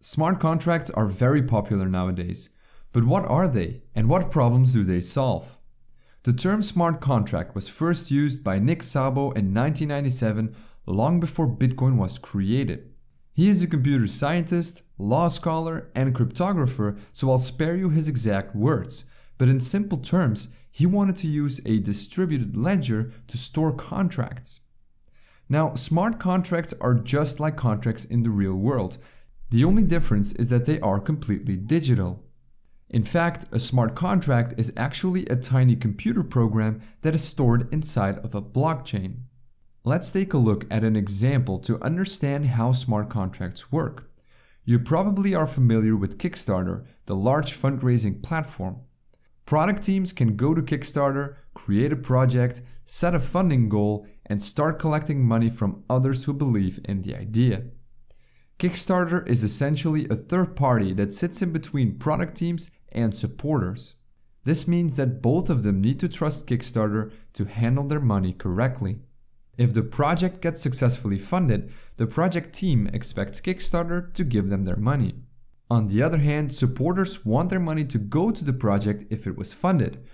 Smart contracts are very popular nowadays, but what are they and what problems do they solve? The term smart contract was first used by Nick Szabo in 1997, long before Bitcoin was created. He is a computer scientist, law scholar, and cryptographer, so I'll spare you his exact words, but in simple terms, he wanted to use a distributed ledger to store contracts. Now, smart contracts are just like contracts in the real world. The only difference is that they are completely digital. In fact, a smart contract is actually a tiny computer program that is stored inside of a blockchain. Let's take a look at an example to understand how smart contracts work. You probably are familiar with Kickstarter, the large fundraising platform. Product teams can go to Kickstarter, create a project, set a funding goal, and start collecting money from others who believe in the idea. Kickstarter is essentially a third party that sits in between product teams and supporters. This means that both of them need to trust Kickstarter to handle their money correctly. If the project gets successfully funded, the project team expects Kickstarter to give them their money. On the other hand, supporters want their money to go to the project if it was funded,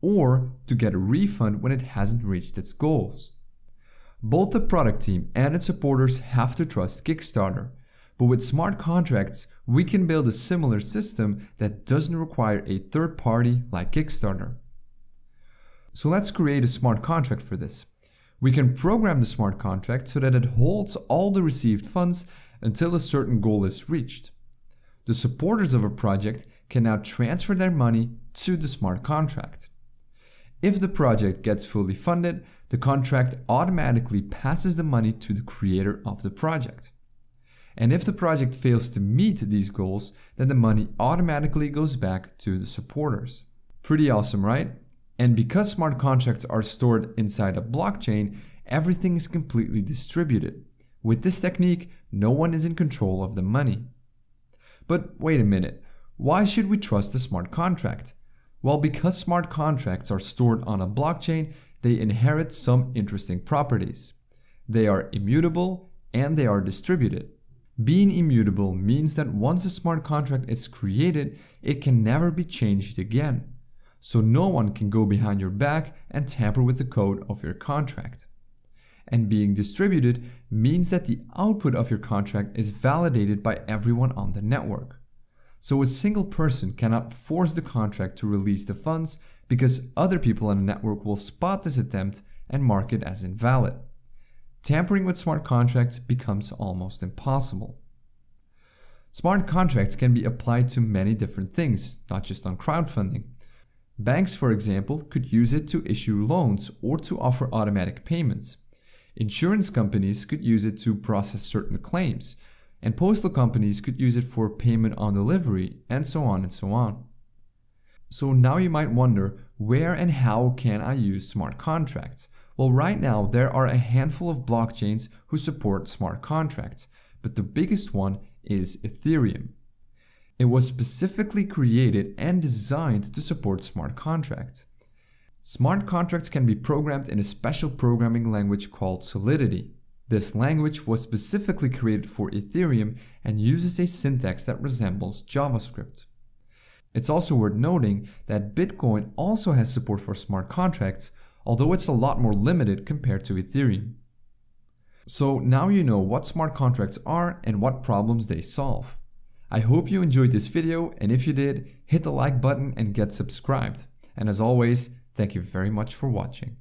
or to get a refund when it hasn't reached its goals. Both the product team and its supporters have to trust Kickstarter. But with smart contracts, we can build a similar system that doesn't require a third party like Kickstarter. So let's create a smart contract for this. We can program the smart contract so that it holds all the received funds until a certain goal is reached. The supporters of a project can now transfer their money to the smart contract. If the project gets fully funded, the contract automatically passes the money to the creator of the project. And if the project fails to meet these goals, then the money automatically goes back to the supporters. Pretty awesome, right? And because smart contracts are stored inside a blockchain, everything is completely distributed. With this technique, no one is in control of the money. But wait a minute, why should we trust a smart contract? Well, because smart contracts are stored on a blockchain, they inherit some interesting properties. They are immutable and they are distributed. Being immutable means that once a smart contract is created, it can never be changed again. So no one can go behind your back and tamper with the code of your contract. And being distributed means that the output of your contract is validated by everyone on the network. So a single person cannot force the contract to release the funds because other people on the network will spot this attempt and mark it as invalid. Tampering with smart contracts becomes almost impossible. Smart contracts can be applied to many different things, not just on crowdfunding. Banks, for example, could use it to issue loans or to offer automatic payments. Insurance companies could use it to process certain claims, and postal companies could use it for payment on delivery, and so on and so on. So now you might wonder, where and how can I use smart contracts? Well, right now there are a handful of blockchains who support smart contracts, but the biggest one is Ethereum. It was specifically created and designed to support smart contracts. Smart contracts can be programmed in a special programming language called Solidity. This language was specifically created for Ethereum and uses a syntax that resembles JavaScript. It's also worth noting that Bitcoin also has support for smart contracts, although it's a lot more limited compared to Ethereum. So now you know what smart contracts are and what problems they solve. I hope you enjoyed this video, and if you did, hit the like button and get subscribed. And as always, thank you very much for watching.